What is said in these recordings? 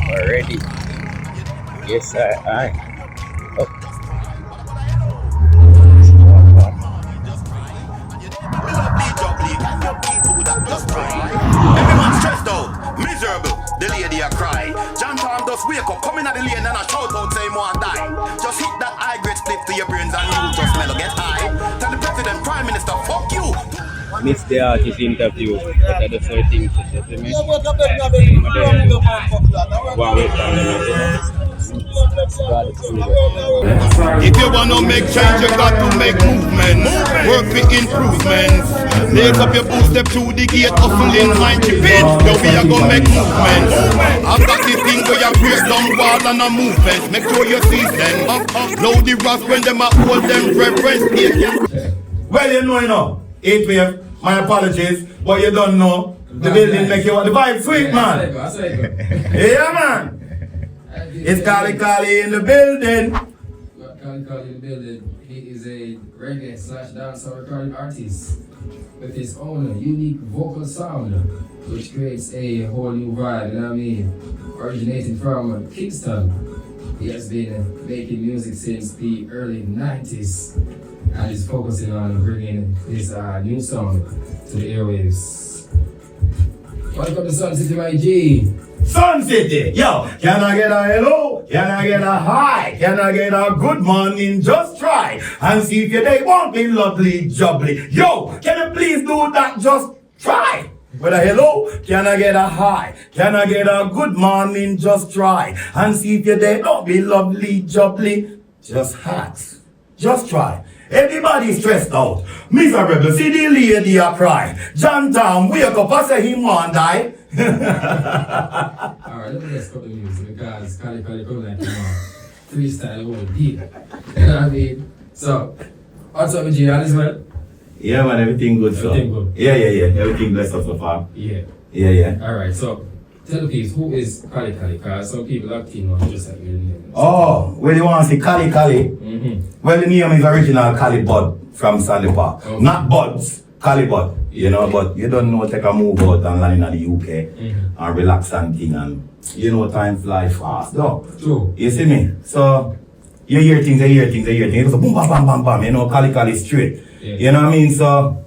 Already. Yes, I. Oh. Everyone stressed out, miserable, the lady a cry. John Tom just wake up, come in at the lane and a shout out say him want die. Just hit that high grade split to your brains and you just mellow get high. Tell the president, prime minister, fuck you. Miss the artist interview, but I just saw things to say to me. If you wanna make change, you got to make movement. Work for improvements. Lace up your boots, step through the gate, hustling, mind chip it. Yo, we are gonna make movements. I've got this thing where you break down wall and a movement. Make sure you see them. Load the rocks when them are hold them reverence. Well, you know, 8 wave, my apologies, but you don't know. The building make you the vibe sweet, man. Yeah, man. It's Colli Collie in the building. Colli Collie in the building. He is a reggae / dancehall recording artist with his own unique vocal sound, which creates a whole new vibe, you know what I mean? Originating from Kingston, he has been making music since the early 90s and is focusing on bringing this new sound to the airwaves. Welcome to Sun City, my G. Sun City, yo, can I get a hello? Can I get a hi? Can I get a good morning? Just try and see if your day won't be lovely, jubbly. Yo, can you please do that? Just try. With a hello, can I get a hi? Can I get a good morning? Just try and see if your day don't be lovely, jubbly. Just ask. Just try. Everybody stressed out, miserable, see the lady a cry. John Tom wake up and say he want die. Alright, let me just cut the music because Colli Collie come like freestyle over deep. You know what I mean? So, what's up with you, all is well? Yeah, man, everything good, so. Everything good? Yeah. Everything blessed up so far. Yeah. Yeah. Alright, so tell the people who is Colli Collie, because some people have seen one just like your name. Oh, well, you want to see Colli Collie? Mm-hmm. Well, the name is original Colli Bud from Sandy Park. Okay. Not Buds, Colli Bud. You know, but you don't know, take a move out and land in the UK and relax and thing, and you know, time fly fast, though. True. You see me? So, you hear things. It was a boom, bam, bam, bam, bam. You know, Colli Collie straight. Yeah. You know what I mean? So,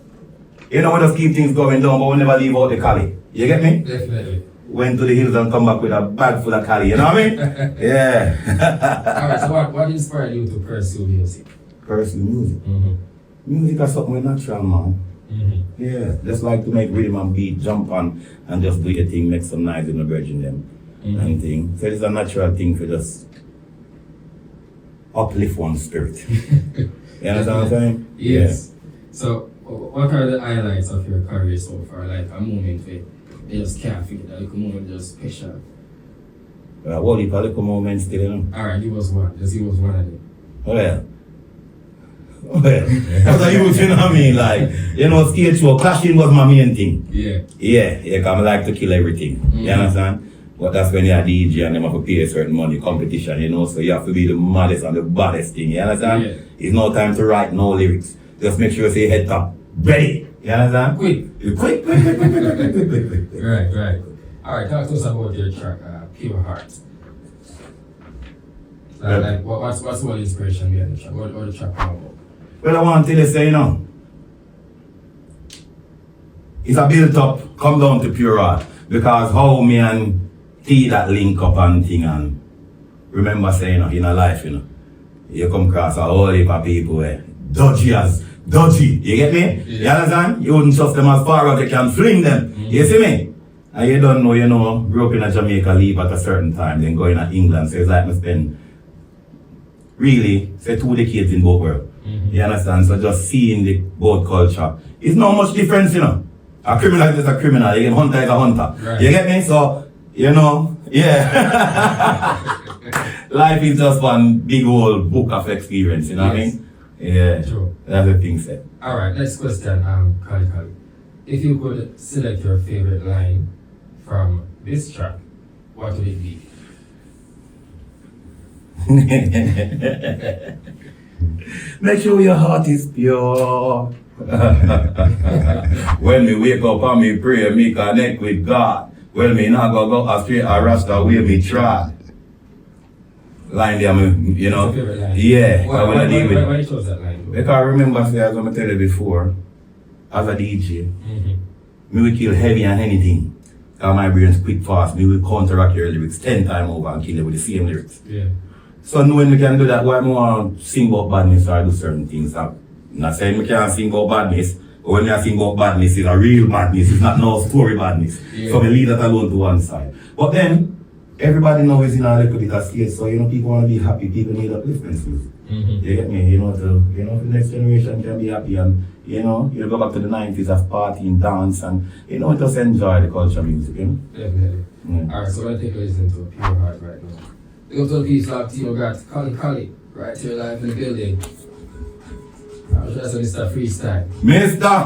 you know, we just keep things going down, but we never leave out the Collie. You get me? Definitely. Went to the hills and come back with a bag full of Collie. You know what I mean? Yeah. Alright, so what inspired you to pursue music? Pursue music. Music is something natural, man. Yeah, just like to make rhythm and beat, jump on, and just do your thing, make some noise in the virgin them and thing. So it's a natural thing for just uplift one's spirit. You understand what I'm saying? Yes. Yeah. So, what are the highlights of your career so far? Like a moment where you just can't forget, that little moment just special. What if a little moment still, you know? Alright, he was one. Just he was one of them. Oh yeah. That's a youth, you know what I mean? Like, you know, stage show, clashing was my main thing. Yeah, cause I like to kill everything. You understand? But that's when you're a DJ and them have to pay a certain money competition, you know, so you have to be the maddest and the baddest thing, you understand? Yeah. It's no time to write no lyrics. Just make sure you say head top. Ready. You understand? Quick. Quick. Right. Alright, talk to us about your track, Pure Heart. Like, what's the inspiration behind the track? What the track about? Well, I want to tell you, say, you know, it's a built up, come down to Pure Heart. Because how me and T that link up and thing, and remember saying, you know, in a life, you know, you come across a whole heap of people dodgy, you get me? Yeah. You understand? You wouldn't trust them as far as you can fling them, you see me? And you don't know, you know, grew up in a Jamaica, leave at a certain time, then go in England, so it's like me spend, really, say 2 decades in both worlds. You understand? So just seeing the both culture, it's not much difference, you know. A criminal is a criminal, a hunter is a hunter. Right. You get me? So, you know, yeah. Life is just one big old book of experience, you know what I mean? Yeah. True. That's the thing said. Alright, next question, Colli Collie. If you could select your favorite line from this track, what would it be? Make sure your heart is pure. When me wake up and me pray, me connect with God. Well, me not go a straight a rasta way me try. Line there, you know. What's your favorite line? Yeah, I wanna deal with. Why you chose that line? Because I remember, say, as I'm tell you before, as a DJ, me will kill heavy and anything. Because my brain's quick fast, me will counteract your lyrics 10 times over and kill it with the same lyrics. Yeah. So knowing we can do that, why I want to sing about badness or do certain things. I'm not saying we can't sing about badness, but when I sing about badness, it's a real badness, it's not no story badness. Yeah. So we leave that alone to one side. But then, everybody knows it's in a little bit of state, so you know, people want to be happy, people need upliftment music. You get me? The next generation can be happy and, you go back to the 90s of partying, dance, and, just enjoy the culture music, Definitely. Yeah. Alright, so we're going to take a listen to Pure Heart right now. We go to the piece like Tino got Colli Collie right here live in the building. That's Mr. Freestyle. Mister!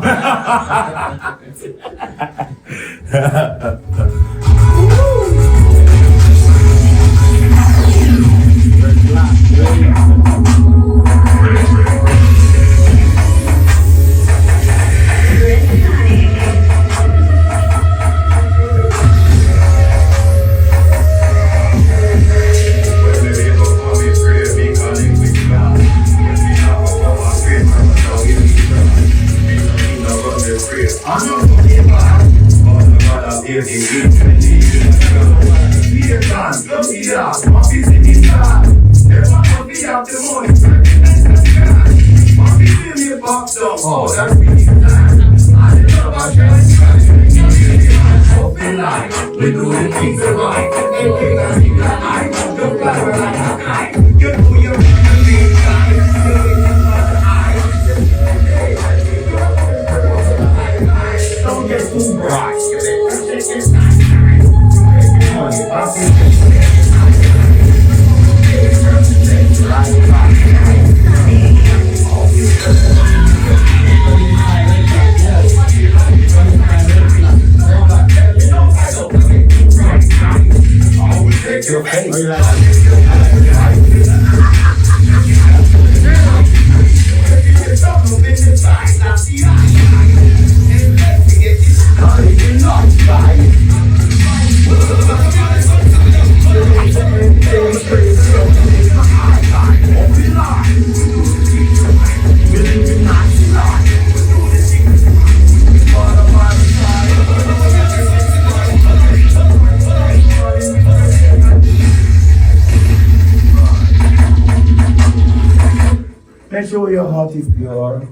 Make sure your heart is pure.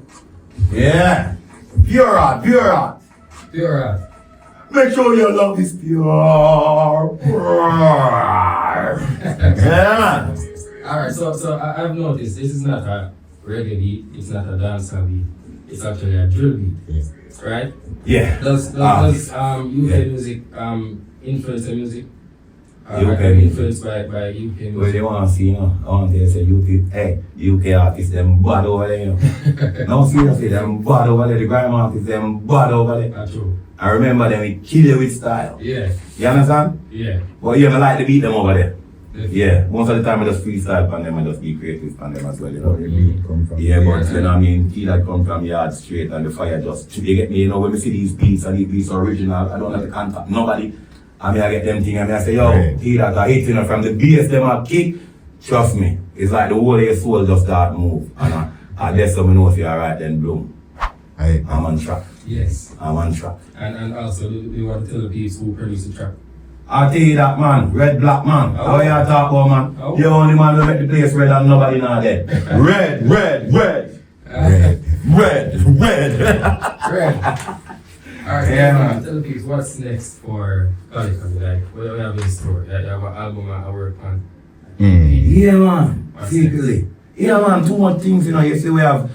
Yeah. Pure heart, pure heart. Pure Heart. Make sure your love is pure. Yeah. Alright, so I've noticed this is not a reggae beat, it's not a dancehall beat, it's actually a drill beat, right? Yeah. Does UK music influence the music? UK influenced by UK music? Well, you want to see, I want to say UK artists, them bad over there, No, seriously, them bad over there. The grime artists, them bad over there. That's true. I remember them, we kill you with style. Yeah. You understand? Yeah. But you ever like to beat them over there? Definitely. Yeah. Most of the time I just freestyle on them and just be creative on them as well, Where the beat come from. Yeah, but you know what I mean, tea that come from yard straight and the fire just, you get me, when we see these beats and these beats original, I don't have to contact nobody. I mean, I get them thing and I say, yo, Right. tea that I hit, from the bass them I kick, trust me, it's like the whole of your soul just start move. And I guess someone know if you're alright then bloom. I'm on track. Yes. I'm on track. And also, we want to tell the people who produce the track. I tell you that man, RedBlock man. Oh. How you talk about man? Oh. The only man who make the place red and nobody not dead. Red. Red. Alright, Yeah, man. tell the people what's next for Colli Collie. Like, what do we have in store? You have an album I work on. Yeah man, What's secretly. Yeah man, too much things, you see we have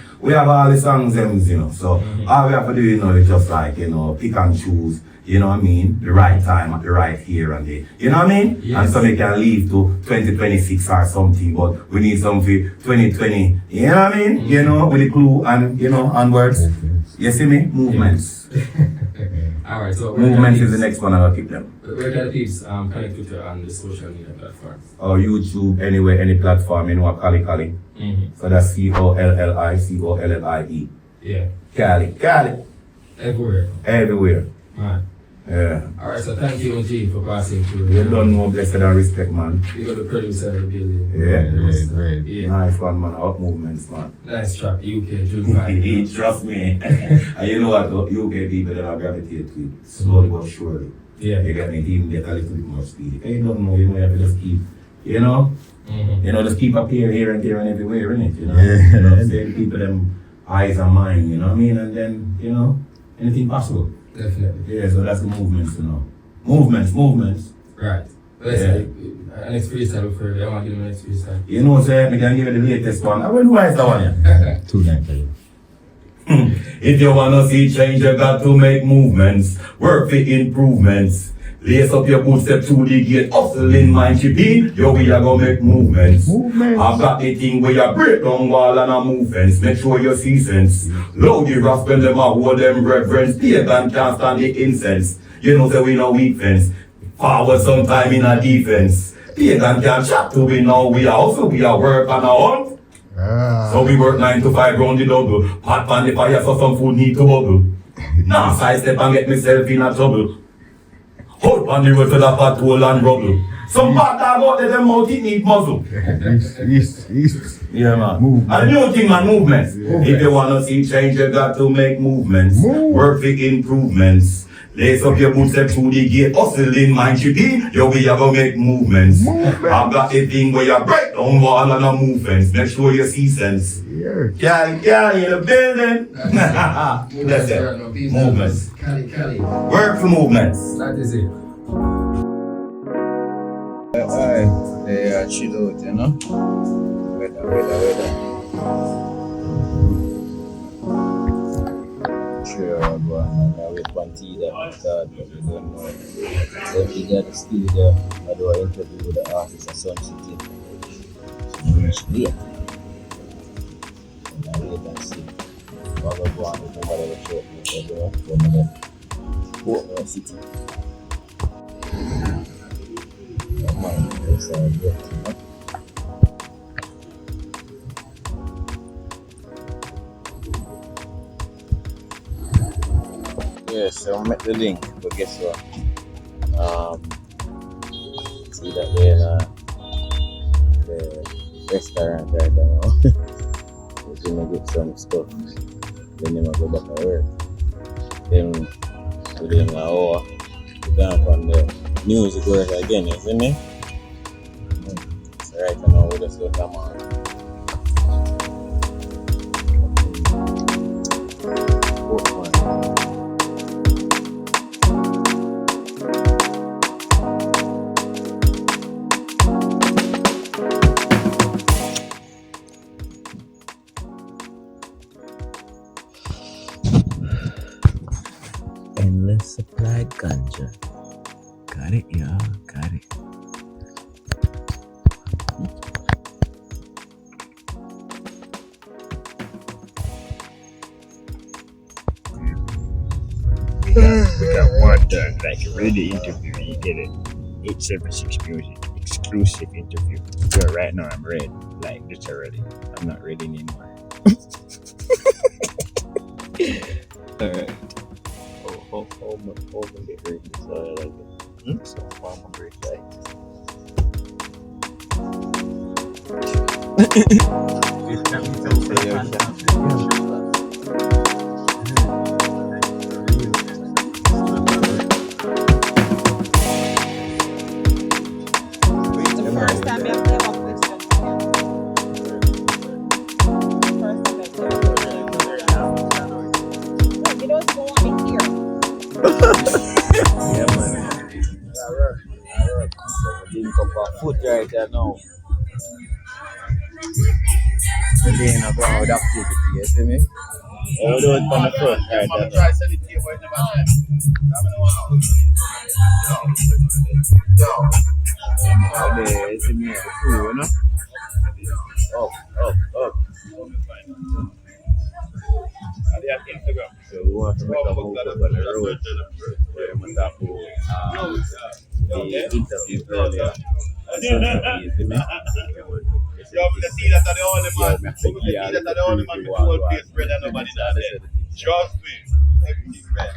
all the songs them, so all we have to do, is just like, pick and choose, you know what I mean, the right time at the right here and there, you know what I mean? Yes. And so we can leave to 2026 or something, but we need something for 2020, you know what I mean? With the clue and, onwards. You see me? Movements. Alright, so Movement is the next one I'm gonna keep them. where can the people connect with you on the social media platforms? Or YouTube, anywhere, any platform, Colli Collie. So that's Collie. Yeah. Collie. Everywhere. Everywhere. Man. Yeah. Alright, so thank you, G, for passing through. You don't know blessed and respect, man. You got the producer of the building. Yeah. Yeah. Nice one, man. Up movements, man. Nice track, UK, June 5. Trust me. And you know what, UK people that are gravitate to it slowly but surely. Yeah. You get me, even get a little bit more speed. You don't know, you have to just keep, you know? You know, just keep up here and there and everywhere, innit? You know? Yeah. You know, say people them eyes and mind, you know what I mean? And then, you know, anything possible. Definitely. Yeah, so that's the movements, you know. Movements. Right. Listen, next freestyle for you. I want to give you the next freestyle. You know, say, I can give you the latest one. I will know why that one, yeah. 290. If you wanna see change, you got to make movements. Work for improvements. Lace up your boots, step through the gate, hustling, mind chipping. Yo, we are gonna make movements. I've got the thing where you break down wall and a move fence. Make sure you see sense. Load the rascal, them a hold them reverence. Pagan can't stand the incense. You know, say we no weak fence. Forward sometime in a defense. Pagan can't chat to we now. We are also, we are work on our own. So we work 9 to 5 round the double. Pot on the fire so some food need to bubble. Now sidestep and get myself in a trouble. Hold on the road to the patrol and rubble. Some bad dog out there, them mouth it need muzzle. Yeah, man. And the new thing, man, movements. If you wanna see change, you got to make movements. Work for improvements. Lace up your boots, step through the gate, hustling, mind chipping. Yo, we are gonna make movements. I've got a thing where you break down wall and a move fence. Make sure you see sense. Yeah, in the building. That's it. Movements. Colli. Work for movements. That is it. They chill out, you know? Weather. Sure, I'll go and wait one tea there, but we don't know. Then we got the studio, I do an interview with the artist at Sun City. Yeah. And I wait and see. I'll go on with whatever show we do from the city. Man, it's great, you know? Yes, I'll make the link, but guess what? See that there the restaurant right now. We're gonna get some stuff. Then I'm gonna go back to work. Then within an hour, we're going on the music work again, isn't it? So right now we just go come on. Endless supply ganja. Got it, yeah, got it. We got one done, like a really interview. You get it. 876Muzik exclusive interview. So right now I'm red, like literally. I'm not ready anymore. Alright. Oh, my get ready. So I like it. So I'm hungry, like. First time I came up with this. You don't even want me here. Yeah, man. Alright. So we didn't come back foot right there now. And then I'm going with activity, you see me? I'll do it from the front right there. Oh, there, you see me at the crew, you know? Up. So we want to make a move up on the road. Where we talk about the interview earlier. You see me? Trust me, everything's red.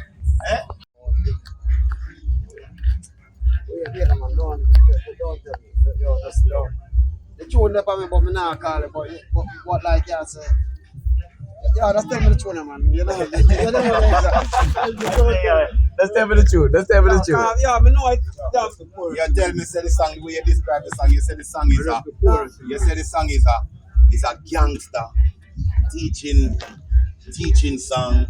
Wait, man, don't tell me. Yo, just don't. The tune there for me, but me not call it. But what like you say? Yeah, that's tell me the tune, man. You know, exactly. Let's tell me the truth. Yeah, me know it. That's the You tell me, say the song, the way you describe the song, you say the song is a gangster teaching song.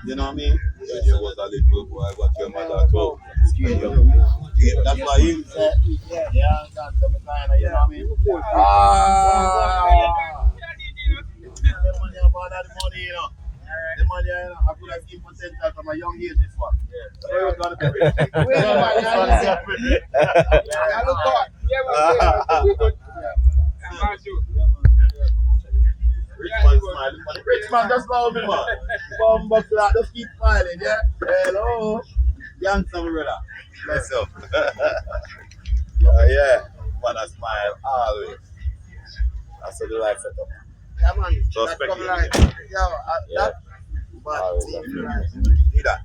You know what I mean? When you was a little boy, what your mother told you. That's why him said, yeah, you know what I mean? The money, you know. The money, you know, I could have given potential from a young age this one. So you're going to be rich. Rich man, just love me, man. Bumbo clock, just keep smiling, yeah? Hello. Youngster, brother. Bless up. Yeah, man, I smile always. That's what the life set up. Yeah, man. So That's respect come you. like, that. But See that?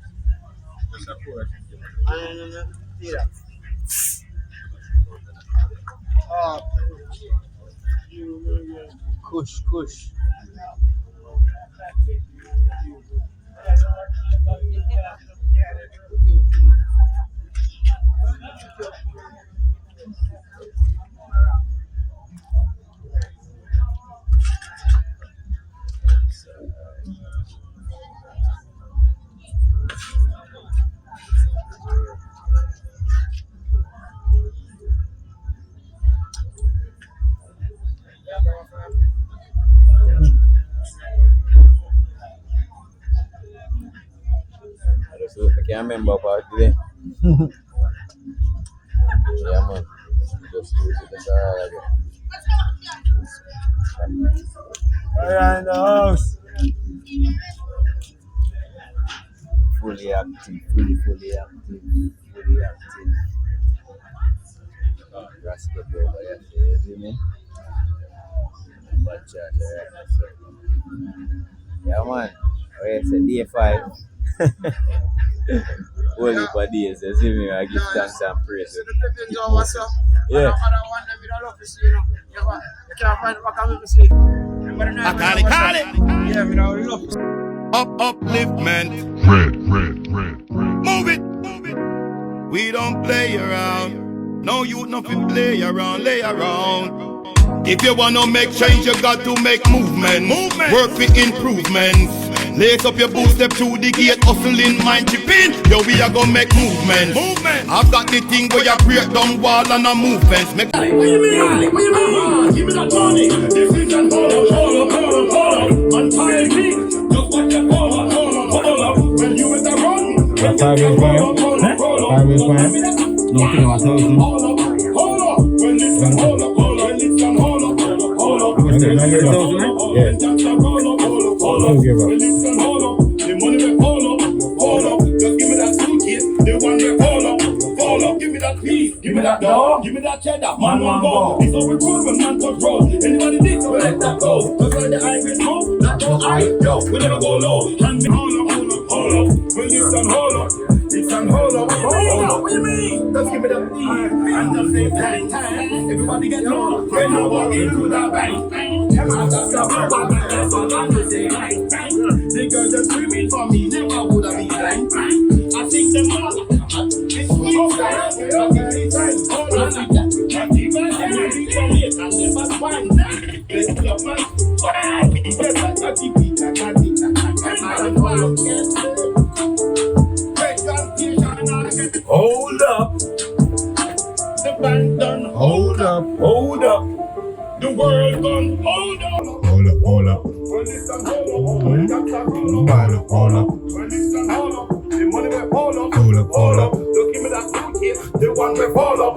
see that. Oh, kush. I can't remember about today. Yeah, man. Just use it as all Alright, in the house. Fully active. Rascal over here, you see me? Bad charge, alright, so. Yeah, man. Alright, so day 5. Holy for days, you see me? I give thanks and praise. Yeah. Colli. Yeah, we don't love it. Upliftment. Red. Move it. We don't play around. No youth nothing play around, lay around. If you wanna make change, you got to make movement. Work for improvements. Lace up your boots, step through the gate, hustling, mind chipping. Yo, we are gonna make movement. I've got the thing where you break down wall and a movements. Make What you mean? Give me that money. This is an hold up. On time, just watch your hold up. When you with the run. What time is fine? Time is fine. Nothing about 1,000. Hold up. When this can hold up. I was saying, I get 1,000, right? Yeah. Don't give up. When this can hold up. The money will hold up. Just give me that suitcase. The one will hold up. Give me that piece. Give me that dog. Give me that cheddar. Man, one ball. It's over road when man touch road. Anybody needs to let that go. Just like the eye will go. That's your eye. Yo, we never go low. Hand me hold up. When this can hold up. It can hold up. What you mean? Just give me that piece. And just say time. Everybody get low. When I walk into that bank. The girls are screaming for me. Never would I be blind. I think them all. Hold up. The band done. Hold up. The world gone. Hold up. Hold up. When it's done, hold up. When it's done, hold up. The money will hold up. Just give me that suitcase. The one will hold up.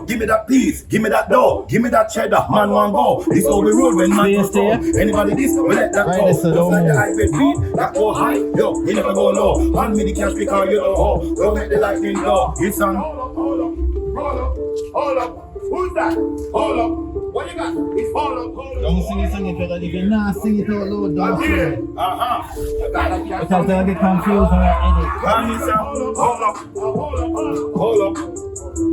Give me that piece, give me that dough, give me that cheddar, man one go. This how we roll when man goes low. Anybody this, we let that go. Just like the highway beat, that go high, yo, you never go low. Hand me the cash because you know how. Don't make the lightning go. It's on. Hold up. Who's that? Hold up. What you got? It's hold up. Don't sing it better. If you're not singing it out loud, don't sing it. Because they'll get confused when you're in it. Hold up.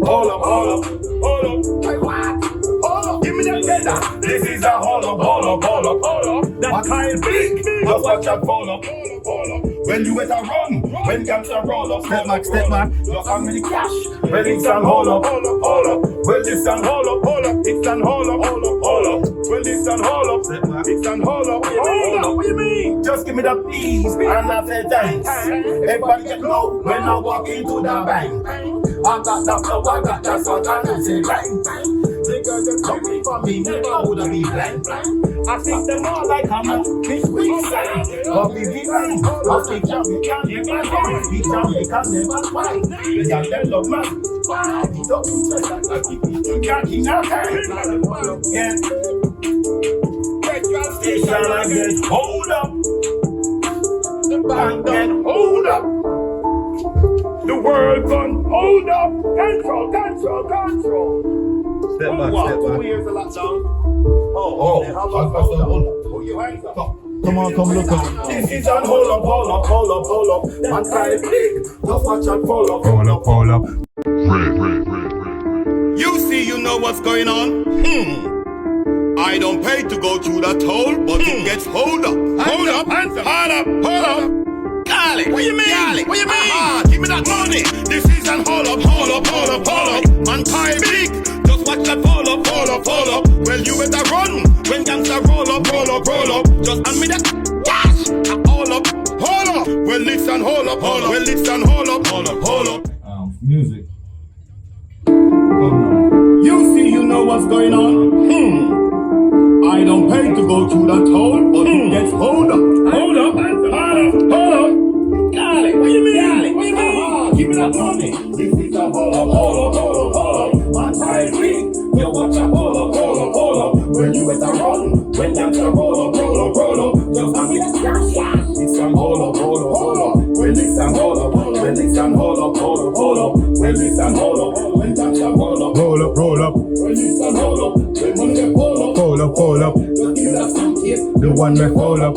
hold up, hold up, hold up. Hey, what? Hold up, give me that cheddar. This is a hold up, hold up, hold up, hold up. That kind big, just watch out, hold up, hold up. When you better run, when gangsta roll up, step back, just hand me the cash. When it's an hold up, hold up, hold up. Well, this and hold up, hold up, it's an hold up, hold up, hold up. Well, this and hold up, it's an hold up, hold up. What you mean? Just give me the peace and I say thanks. Everybody get low when I walk into the bank. I got that flow, I got that song, and I say bang, bang. The girls that come for me, never would have been blank, blank. I think them all like I'm a big side. But we be bang, I think Jamaican never fight. We Jamaican never fight. We got them love man. Why? We don't interest that like we can't in our time. Yeah. Petrol station I get hold up. The bank get hold up. The world gun, hold up, control. Step back. 2 years of lockdown. Come on, come look up. This is on hold up. Man kind of big, just watch out, hold up. You see, you know what's going on? I don't pay to go through that hole, but it gets hold up. Hold up. Colli, what you mean? What you mean? Give me that money. This is an hold up. Man kind big, just watch that hold up. Well, you better run when gangsta roll up. Just hand me that cash. Hold up. Well, listen, hold up. Music. You see, you know what's going on? I don't pay to go through that hole, but it gets hold up. Hold up. Colli, what you mean? Give me that money. This is a hold up. Man, I agree. You watch a hold up. When you better run, when gangsta roll up. Just hand me that cash. It's a hold up. When it's a hold up. When gangsta roll up. When it's a hold up. When money get hold up. Just give me that suitcase. The one that hold up.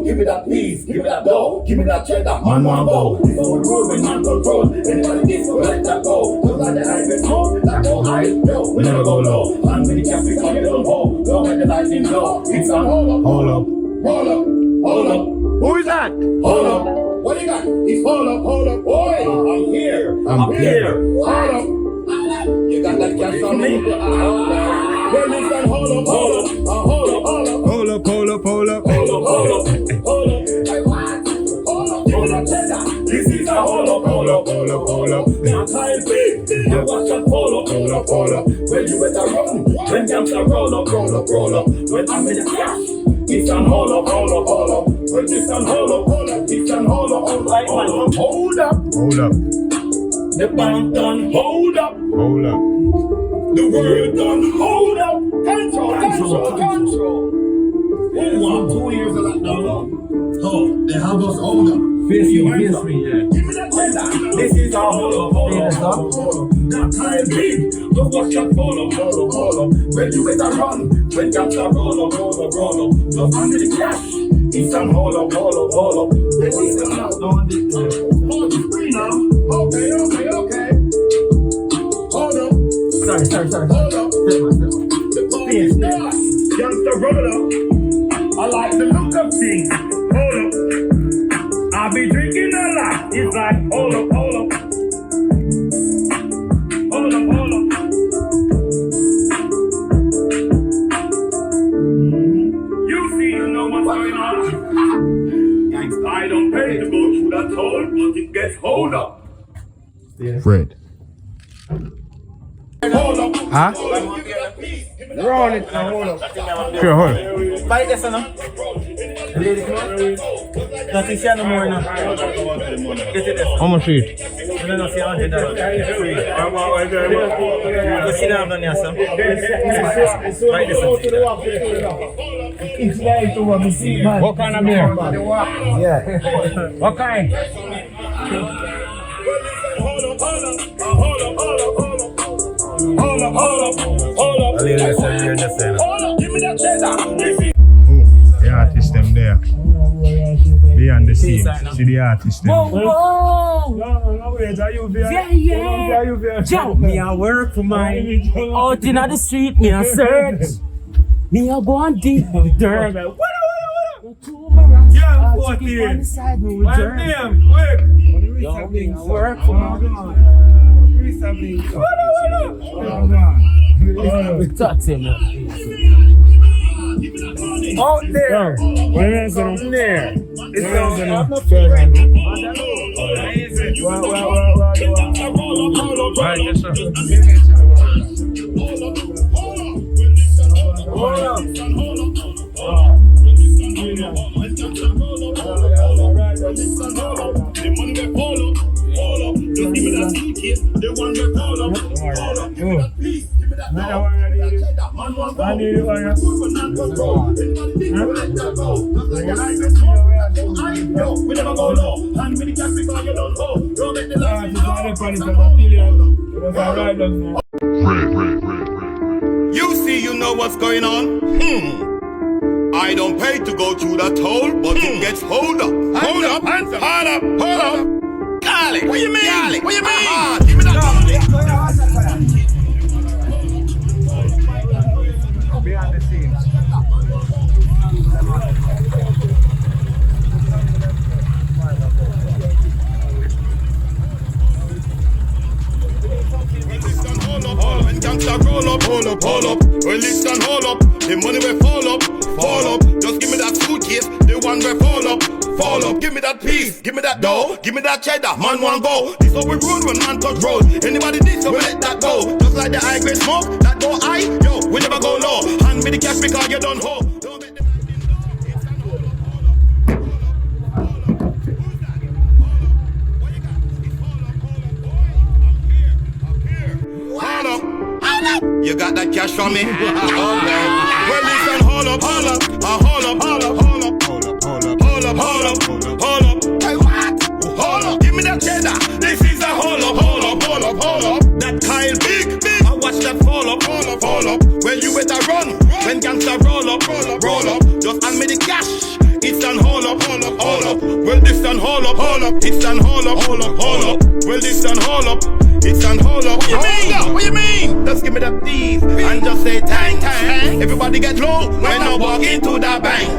Give me that piece. Give me that dough. Give me that cheddar. Man, one go. This is the road when man control. Anybody gets to let that go. Just like the highway smoke. That go high. Yo, we never go low. And when the traffic come, you don't hold. Don't let the lightning blow. It's a hold up. Who is that? Hold up. What you got? It's hold up. Boy, I'm here. Hold up. You got that cash on me? Well, listen, hold up. This is a hold up. Now time big. You watch that hold up. When you better run. When gangsta roll up. When I'm in the cash. It's an hold up. When it's an hold up. It's an hold up. Hold up. The bank done hold up. The world done hold up. Control. Who want 2 years of lockdown? Oh, they have us hold up. Face me, yeah. Give me that cheddar. This is our hold up. That time big. Just watch that hold up. When you better run. When gangsta roll up. Just hand me the cash. It's an hold up. This is the lockdown. Hold it free now. Okay. Hold up. Sorry. Hold up. The police now. Gangsta roll up. I like the look of things. Hold up. I be drinking a lot. It's like hold up. You see, you know what's going on. I don't pay to go through that hole, but it gets hold up. Fred. Hold up. Huh? Roll it now, hold up. Sure, hold. Fight this now. Lady, come on. Nothing see no more now. Get it there. How much it? You don't see $100. Go sit down on here, sir. Fight this now. What kind of beer? Yeah. What kind? Hold up. The artist them there. there. Behind the scenes. See the artist. Whoa, whoa! Yeah. Joe, me a work for mine. Out in the street, me a search. Me a go on deep with dirt. Yeah, 14. One name, quick. Yo, me a work for mine. Touch him. Out there. It's down there. It's down You see, you know what's going on? I don't pay to go through that hole, but it gets hold up. Hold up, hold up, hold up. Colli, what you mean? Colli, what you mean? Give me that. behind the scenes. When gangsta roll up, hold up, hold up. When listen, hold up. The money will fall up, fall up. Just give me that suitcase, the one will fall up, fall up. Give me that piece, give me that dough, give me that cheddar. Man, one go. This how we roll when man touch road. Anybody this, so we let that go. Just like the high grade smoke, that go high. Yo, we never go low. Hand me the cash because you don't hold. Don't make them You got that cash from me? Well, listen, hold up, hold up, hold up, hold up, hold up, hold up, hold up, hold up, hold up, hold up. Hey, what? Hold up, give me that cheddar. This is a hold up, hold up, hold up, hold up. That Kyle big, big. I watch that fall up, fall up, fall up. Well, you better run when gangsta roll up, roll up, roll up. Just hand me the cash. It's an hold up, hold up, hold up. Well, this an hold up, hold up. It's an hold up, hold up, hold up. Well, this an hold up. It's an hold up. What you mean? What you mean? Just give me that thief and just say tang tang. Everybody get low when I walk into that bank.